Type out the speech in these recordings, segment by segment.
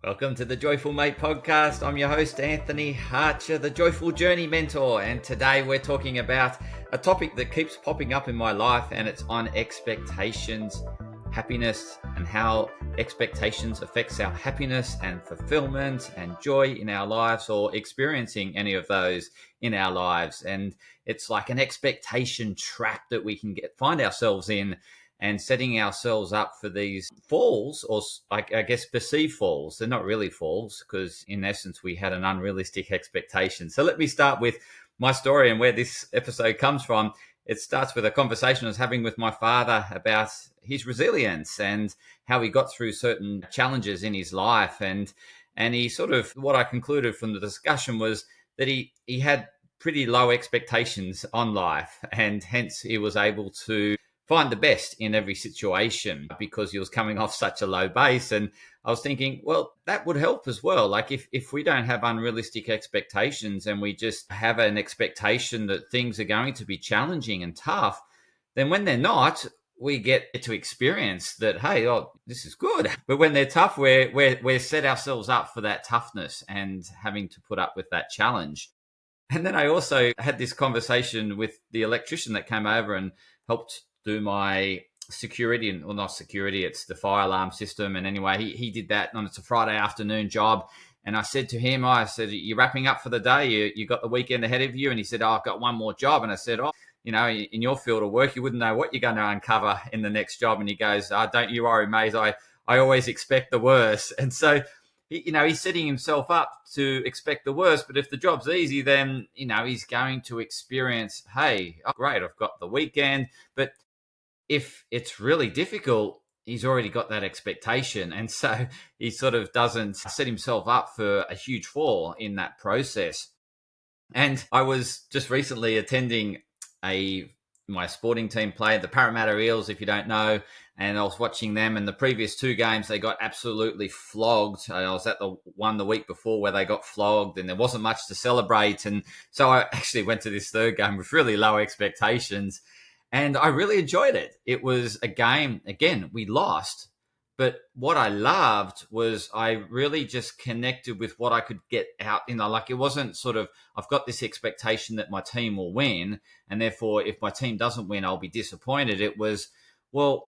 Welcome to the Joyful Mate podcast. I'm your host, Anthony Hartcher, the Joyful Journey Mentor. And today we're talking about a topic that keeps popping up in my life, and it's on expectations, happiness, and how expectations affects our happiness and fulfillment and joy in our lives, or experiencing any of those in our lives. And it's like an expectation trap that we can find ourselves in, and setting ourselves up for these falls, or I guess perceived falls. They're not really falls, because in essence we had an unrealistic expectation. So let me start with my story and where this episode comes from. It starts with a conversation I was having with my father about his resilience and how he got through certain challenges in his life. And he sort of, what I concluded from the discussion was that he had pretty low expectations on life, and hence he was able to find the best in every situation because he was coming off such a low base. And I was thinking, well, that would help as well. Like if we don't have unrealistic expectations and we just have an expectation that things are going to be challenging and tough, then when they're not, we get to experience that, hey, oh, this is good. But when they're tough, we're set ourselves up for that toughness and having to put up with that challenge. And then I also had this conversation with the electrician that came over and helped do my security, and well, not security, it's the fire alarm system. And anyway, he did that, and it's a Friday afternoon job. And I said to him, I said, you're wrapping up for the day, you got the weekend ahead of you? And he said, oh, I've got one more job. And I said, oh, you know, in your field of work, you wouldn't know what you're going to uncover in the next job. And he goes, oh, don't you worry, mate, I always expect the worst. And so he's setting himself up to expect the worst. But if the job's easy, then, he's going to experience, hey, oh, great, I've got the weekend. But if it's really difficult, he's already got that expectation. And so he sort of doesn't set himself up for a huge fall in that process. And I was just recently attending my sporting team play, the Parramatta Eels, if you don't know, and I was watching them. And the previous two games, they got absolutely flogged. I was at the one the week before where they got flogged, and there wasn't much to celebrate. And so I actually went to this third game with really low expectations, and I really enjoyed it. It was a game, again, we lost, but what I loved was I really just connected with what I could get out. Like it wasn't sort of, I've got this expectation that my team will win, and therefore if my team doesn't win, I'll be disappointed. It was, well,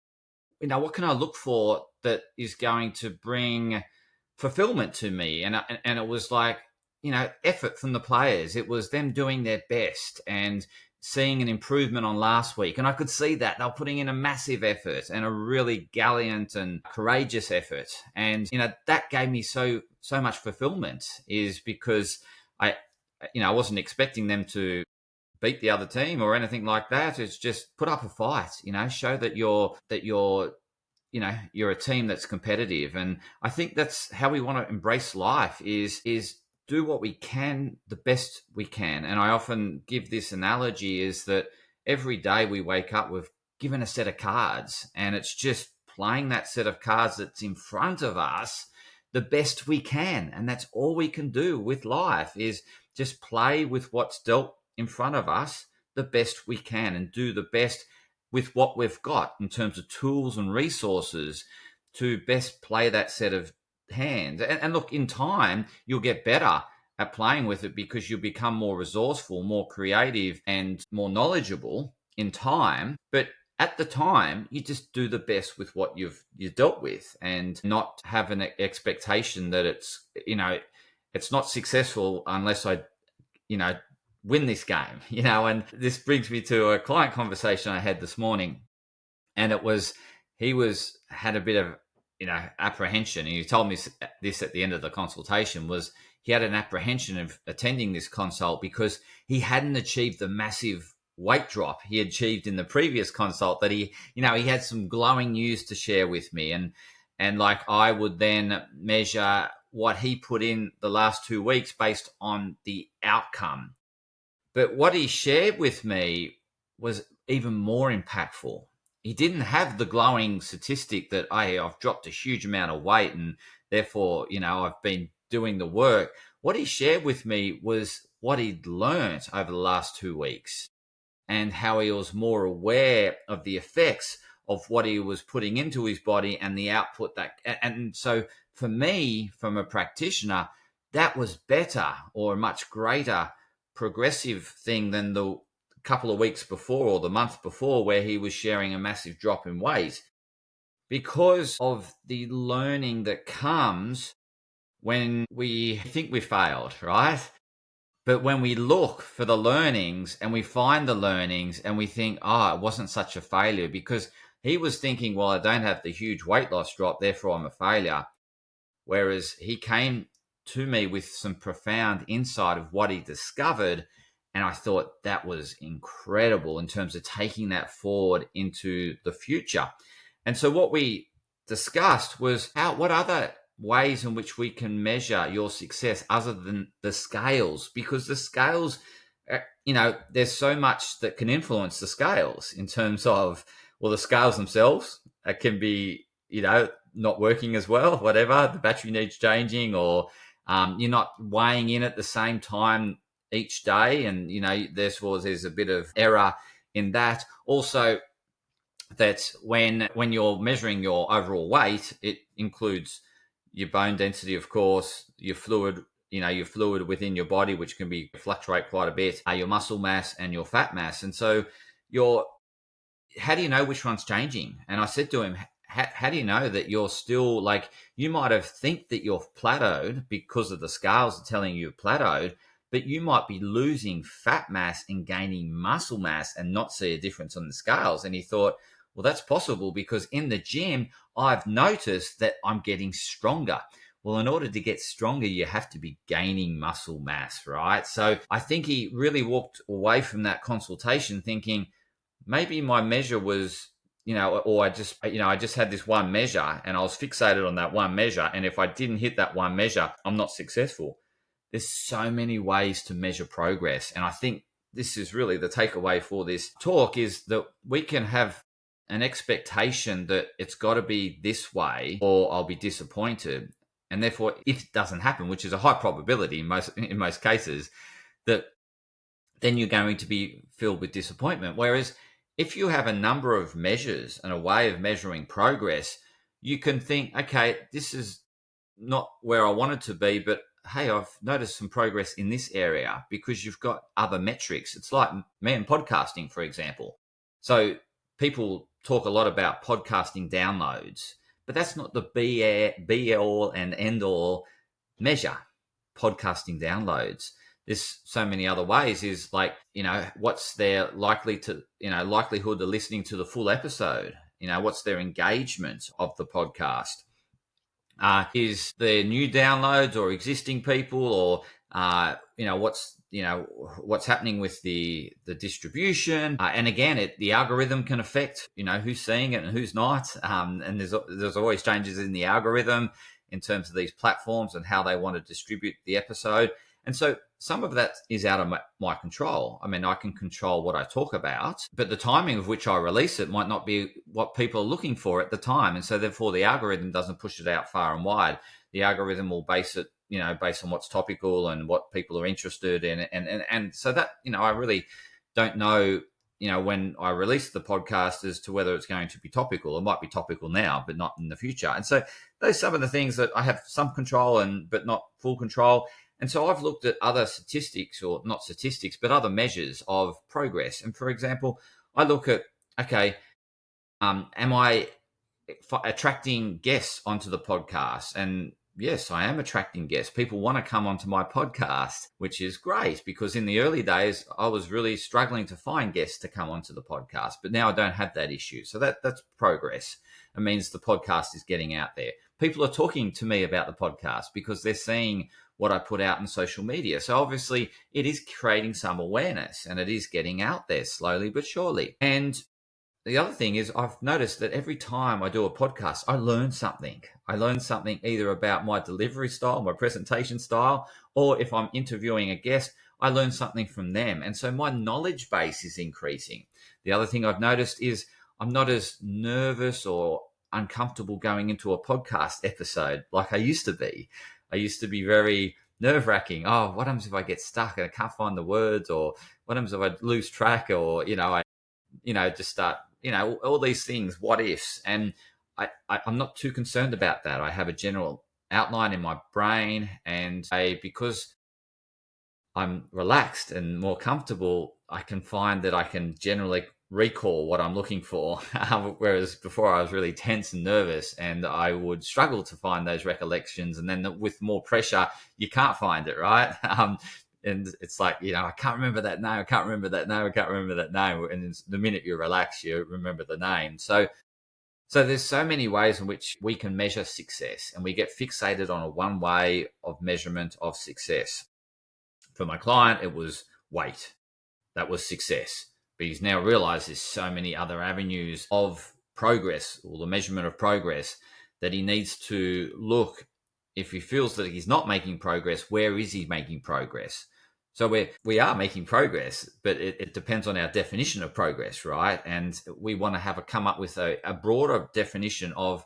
what can I look for that is going to bring fulfillment to me? And it was like, effort from the players. It was them doing their best and seeing an improvement on last week. And I could see that they were putting in a massive effort and a really gallant and courageous effort. And, that gave me so much fulfillment, is because I wasn't expecting them to beat the other team or anything like that. It's just put up a fight, show that you're a team that's competitive. And I think that's how we want to embrace life, is do what we can the best we can. And I often give this analogy, is that every day we wake up, we've given a set of cards, and it's just playing that set of cards that's in front of us the best we can. And that's all we can do with life, is just play with what's dealt in front of us the best we can, and do the best with what we've got in terms of tools and resources to best play that set of hands. And look, in time, you'll get better at playing with it, because you'll become more resourceful, more creative, and more knowledgeable in time. But at the time, you just do the best with what you've dealt with, and not have an expectation that it's not successful unless I, win this game, And this brings me to a client conversation I had this morning, and he had a bit of, apprehension. And he told me this at the end of the consultation, was he had an apprehension of attending this consult because he hadn't achieved the massive weight drop he achieved in the previous consult. That he had some glowing news to share with me, and like I would then measure what he put in the last 2 weeks based on the outcome. But what he shared with me was even more impactful. He didn't have the glowing statistic that I've dropped a huge amount of weight and therefore, I've been doing the work. What he shared with me was what he'd learned over the last 2 weeks, and how he was more aware of the effects of what he was putting into his body and the output that. And so for me, from a practitioner, that was better or a much greater progressive thing than the couple of weeks before or the month before where he was sharing a massive drop in weight, because of the learning that comes when we think we failed, right? But when we look for the learnings and we find the learnings and we think, oh, it wasn't such a failure, because he was thinking, well, I don't have the huge weight loss drop, therefore I'm a failure. Whereas he came to me with some profound insight of what he discovered. And I thought that was incredible in terms of taking that forward into the future. And so what we discussed was what other ways in which we can measure your success other than the scales, because the scales, there's so much that can influence the scales in terms of, well, the scales themselves can be, not working as well, whatever, the battery needs changing, or you're not weighing in at the same time each day. And, there's a bit of error in that. Also, that when you're measuring your overall weight, it includes your bone density, of course, your fluid, your fluid within your body, which can fluctuate quite a bit, your muscle mass and your fat mass. And so how do you know which one's changing? And I said to him, how do you know that you're still, like, you might have think that you're plateaued because of the scales are telling you you're plateaued, but you might be losing fat mass and gaining muscle mass and not see a difference on the scales. And he thought, well, that's possible because in the gym, I've noticed that I'm getting stronger. Well, in order to get stronger, you have to be gaining muscle mass, right? So I think he really walked away from that consultation thinking, maybe my measure was, or I just had this one measure and I was fixated on that one measure. And if I didn't hit that one measure, I'm not successful. There's so many ways to measure progress. And I think this is really the takeaway for this talk, is that we can have an expectation that it's got to be this way or I'll be disappointed. And therefore, if it doesn't happen, which is a high probability in most cases, that then you're going to be filled with disappointment. Whereas if you have a number of measures and a way of measuring progress, you can think, okay, this is not where I wanted to be, but hey, I've noticed some progress in this area because you've got other metrics. It's like me and podcasting, for example. So people talk a lot about podcasting downloads, but that's not the be all and end all measure. Podcasting downloads. There's so many other ways. Is like, what's their likelihood of listening to the full episode? What's their engagement of the podcast? Is there new downloads or existing people, or what's happening with the distribution? And again, the algorithm can affect who's seeing it and who's not. And there's always changes in the algorithm in terms of these platforms and how they want to distribute the episode. And so some of that is out of my control. I mean, I can control what I talk about, but the timing of which I release it might not be what people are looking for at the time. And so therefore the algorithm doesn't push it out far and wide. The algorithm will base it, based on what's topical and what people are interested in. And so that, I really don't know, when I release the podcast as to whether it's going to be topical. It might be topical now, but not in the future. And so those are some of the things that I have some control but not full control. And so I've looked at other statistics, or not statistics, but other measures of progress. And for example, I look at, okay, am I attracting guests onto the podcast? And yes, I am attracting guests. People want to come onto my podcast, which is great, because in the early days, I was really struggling to find guests to come onto the podcast. But now I don't have that issue. So that's progress. It means the podcast is getting out there. People are talking to me about the podcast because they're seeing what I put out in social media. So obviously it is creating some awareness and it is getting out there slowly but surely. And the other thing is, I've noticed that every time I do a podcast, I learn something. I learn something either about my delivery style, my presentation style, or if I'm interviewing a guest, I learn something from them. And so my knowledge base is increasing. The other thing I've noticed is I'm not as nervous or uncomfortable going into a podcast episode like I used to be. I used to be very nerve-wracking. Oh, what happens if I get stuck and I can't find the words? Or what happens if I lose track? Or, I just start all these things, what ifs. And I'm not too concerned about that. I have a general outline in my brain, and because I'm relaxed and more comfortable, I can find that I can generally recall what I'm looking for. Whereas before I was really tense and nervous, and I would struggle to find those recollections. And then with more pressure, you can't find it, right? And it's like, I can't remember that name. I can't remember that name. I can't remember that name. And the minute you relax, you remember the name. So there's so many ways in which we can measure success, and we get fixated on a one way of measurement of success. For my client, it was weight. That was success. But he's now realized there's so many other avenues of progress, or the measurement of progress, that he needs to look. If he feels that he's not making progress, where is he making progress? So we are making progress, but it depends on our definition of progress, right? And we want to come up with a broader definition of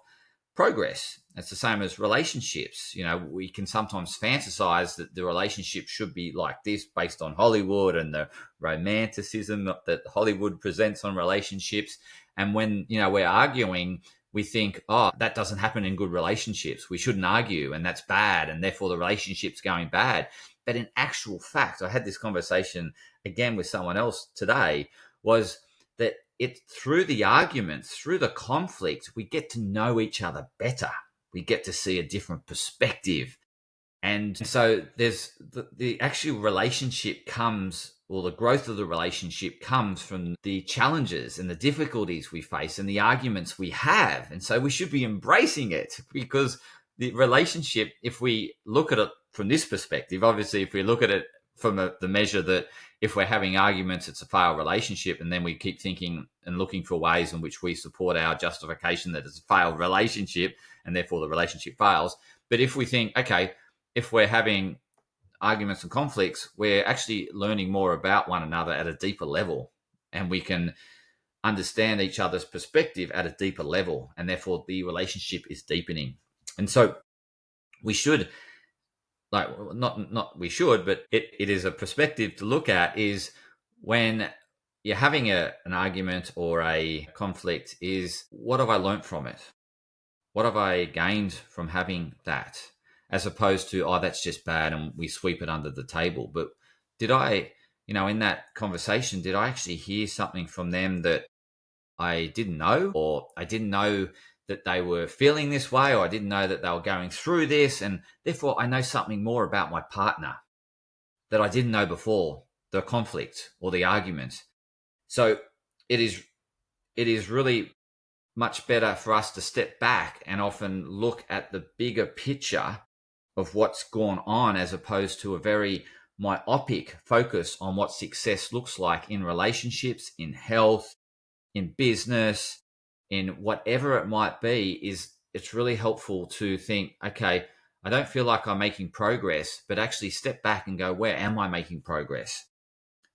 progress. It's the same as relationships. We can sometimes fantasize that the relationship should be like this based on Hollywood and the romanticism that Hollywood presents on relationships. And when, we're arguing, we think, oh, that doesn't happen in good relationships. We shouldn't argue, and that's bad, and therefore the relationship's going bad. But in actual fact, I had this conversation again with someone else today, was that through the arguments, through the conflict, we get to know each other better. We get to see a different perspective. And so there's the actual relationship comes, or the growth of the relationship comes from the challenges and the difficulties we face and the arguments we have. And so we should be embracing it, because the relationship, if we look at it from this perspective, obviously, if we look at it from the measure that if we're having arguments, it's a failed relationship, and then we keep thinking and looking for ways in which we support our justification that it's a failed relationship, and therefore the relationship fails. But if we think, okay, if we're having arguments and conflicts, we're actually learning more about one another at a deeper level, and we can understand each other's perspective at a deeper level, and therefore the relationship is deepening. And so we should, not we should, but it is a perspective to look at, is when you're having an argument or a conflict, is what have I learned from it? What have I gained from having that? As opposed to, oh, that's just bad, and we sweep it under the table. But did I, in that conversation, did I actually hear something from them that I didn't know, or I didn't know that they were feeling this way, or I didn't know that they were going through this, and therefore I know something more about my partner that I didn't know before the conflict or the argument. So it is really much better for us to step back and often look at the bigger picture of what's gone on, as opposed to a very myopic focus on what success looks like in relationships, in health, in business, in whatever it might be. It's really helpful to think, okay, I don't feel like I'm making progress, but actually step back and go, where am I making progress?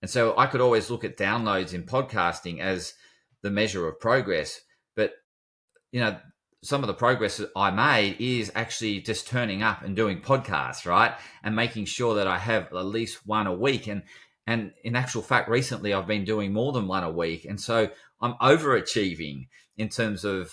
And so I could always look at downloads in podcasting as the measure of progress, but some of the progress that I made is actually just turning up and doing podcasts, right? And making sure that I have at least one a week. And in actual fact, recently I've been doing more than one a week. And so I'm overachieving in terms of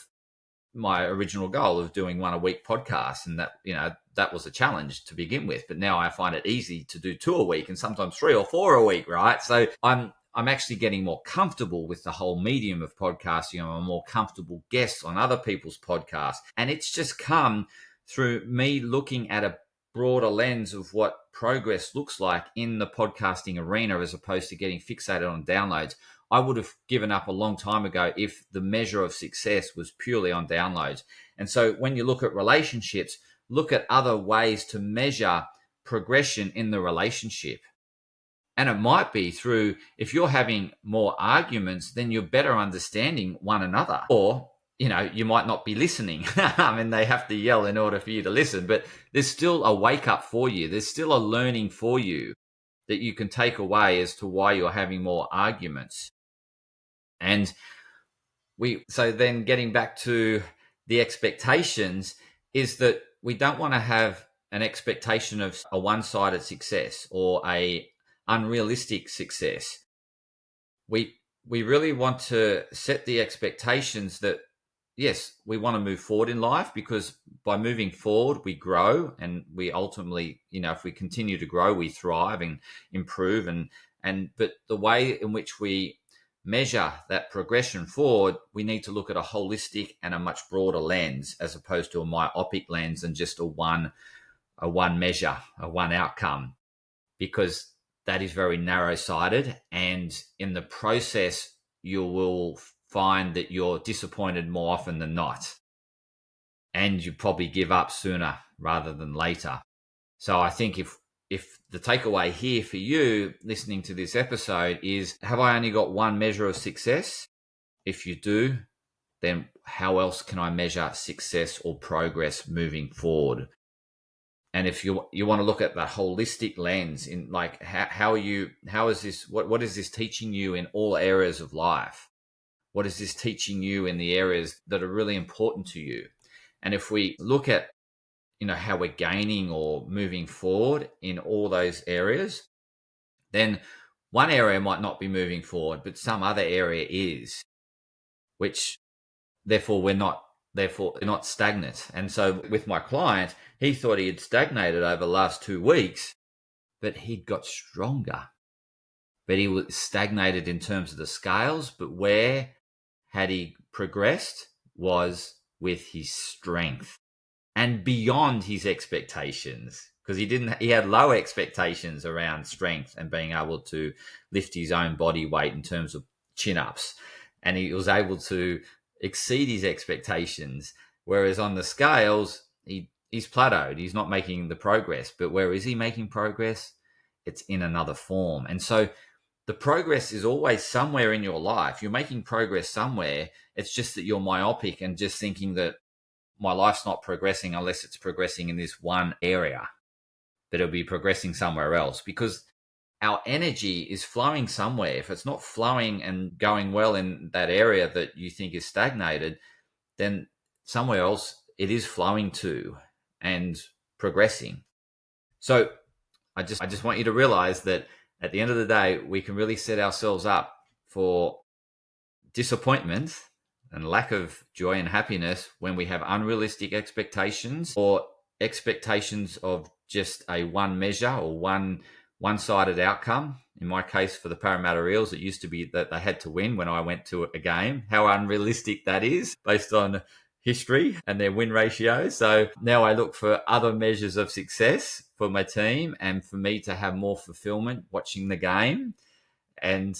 my original goal of doing one a week podcast. And that was a challenge to begin with. But now I find it easy to do two a week, and sometimes three or four a week, right? So I'm actually getting more comfortable with the whole medium of podcasting. I'm a more comfortable guest on other people's podcasts. And it's just come through me looking at a broader lens of what progress looks like in the podcasting arena, as opposed to getting fixated on downloads. I would have given up a long time ago if the measure of success was purely on downloads. And so when you look at relationships, look at other ways to measure progression in the relationship. And it might be through, if you're having more arguments, then you're better understanding one another. Or, you might not be listening. I mean, they have to yell in order for you to listen, but there's still a wake up for you. There's still a learning for you that you can take away as to why you're having more arguments. And so then getting back to the expectations, is that we don't want to have an expectation of a one-sided success or a unrealistic success. We we really want to set the expectations that, yes, we want to move forward in life, because by moving forward, we grow, and we ultimately, if we continue to grow, we thrive and improve. But the way in which we measure that progression forward, we need to look at a holistic and a much broader lens, as opposed to a myopic lens and just a one measure, a one outcome, because that is very narrow-sighted, and in the process you will find that you're disappointed more often than not, and you probably give up sooner rather than later. So I think if the takeaway here for you listening to this episode is, have I only got one measure of success? If you do, then how else can I measure success or progress moving forward? And if you want to look at the holistic lens, in like, how is this, what is this teaching you in all areas of life? What is this teaching you in the areas that are really important to you? And if we look at, how we're gaining or moving forward in all those areas, then one area might not be moving forward, but some other area is, which therefore they're not stagnant. And so with my client, he thought he had stagnated over the last 2 weeks, but he'd got stronger. But he was stagnated in terms of the scales, but where had he progressed was with his strength and beyond his expectations, because he had low expectations around strength and being able to lift his own body weight in terms of chin-ups. And he was able to exceed his expectations, whereas on the scales, he's plateaued. He's not making the progress. But where is he making progress? It's in another form. And so the progress is always somewhere in your life. You're making progress somewhere. It's just that you're myopic and just thinking that my life's not progressing unless it's progressing in this one area, that it'll be progressing somewhere else, because our energy is flowing somewhere. If it's not flowing and going well in that area that you think is stagnated, then somewhere else it is flowing to and progressing. So I just want you to realize that at the end of the day, we can really set ourselves up for disappointment and lack of joy and happiness when we have unrealistic expectations, or expectations of just a one measure or one-sided outcome. In my case, for the Parramatta Eels, it used to be that they had to win when I went to a game. How unrealistic that is based on history and their win ratio. So now I look for other measures of success for my team and for me to have more fulfillment watching the game. And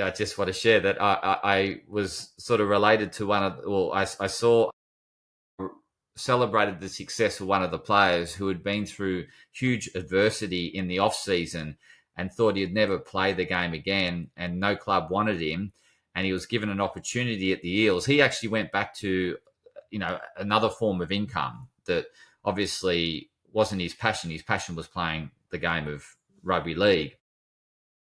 I just want to share that I was sort of related to I saw, celebrated the success of one of the players who had been through huge adversity in the off season and thought he'd never play the game again, and no club wanted him, and he was given an opportunity at the Eels. He actually went back to, another form of income that obviously wasn't his passion. His passion was playing the game of rugby league.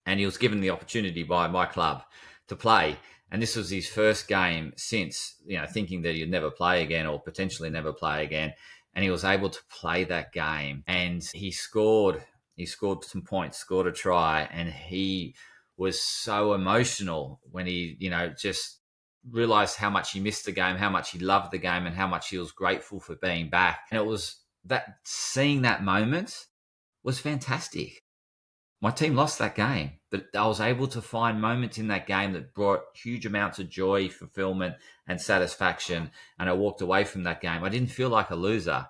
And he was given the opportunity by my club to play. And this was his first game since, thinking that he'd never play again or potentially never play again. And he was able to play that game. And he scored some points, scored a try. And he was so emotional when he, just realized how much he missed the game, how much he loved the game, and how much he was grateful for being back. And it was that, seeing that moment was fantastic. My team lost that game, but I was able to find moments in that game that brought huge amounts of joy, fulfillment, and satisfaction. And I walked away from that game. I didn't feel like a loser.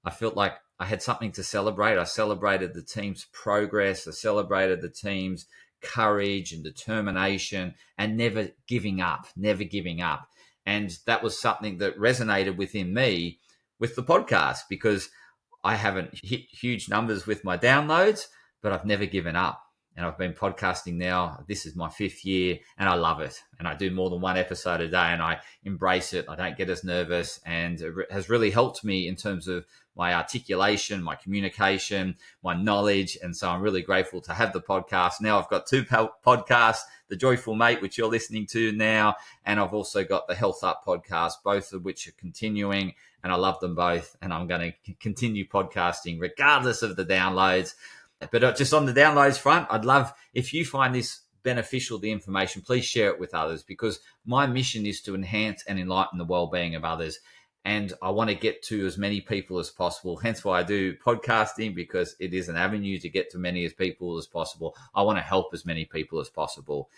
I felt like I had something to celebrate. I celebrated the team's progress. I celebrated the team's courage and determination and never giving up. And that was something that resonated within me with the podcast, because I haven't hit huge numbers with my downloads, but I've never given up. And I've been podcasting now. This is my 5th year and I love it. And I do more than one episode a day and I embrace it. I don't get as nervous, and it has really helped me in terms of my articulation, my communication, my knowledge. And so I'm really grateful to have the podcast. Now I've got 2 podcasts, The Joyful Mate, which you're listening to now. And I've also got the Health Up podcast, both of which are continuing. And I love them both. And I'm going to continue podcasting regardless of the downloads. But just on the downloads front, I'd love if you find this beneficial the information, please share it with others, because my mission is to enhance and enlighten the well-being of others. And I want to get to as many people as possible. Hence why I do podcasting, because it is an avenue to get to many as people as possible. I want to help as many people as possible.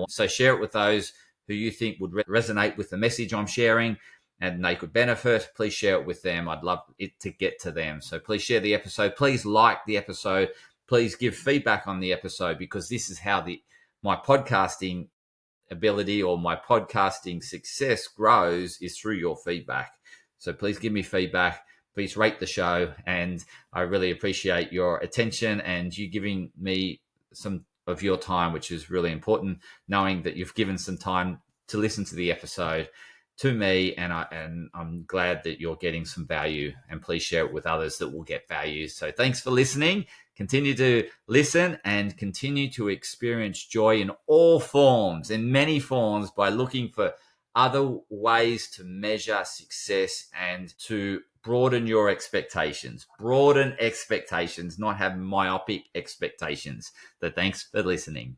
So share it with those who you think would resonate with the message I'm sharing and they could benefit. Please share it with them. I'd love it to get to them. So please share the episode. Please like the episode. Please give feedback on the episode, because this is how my podcasting ability or my podcasting success grows, is through your feedback. So please give me feedback. Please rate the show. And I really appreciate your attention and you giving me some of your time, which is really important, knowing that you've given some time to listen to the episode to me, and I'm glad that you're getting some value, and please share it with others that will get value. So thanks for listening. Continue to listen and continue to experience joy in all forms, in many forms, by looking for other ways to measure success and to broaden your expectations. Broaden expectations, not have myopic expectations. So thanks for listening.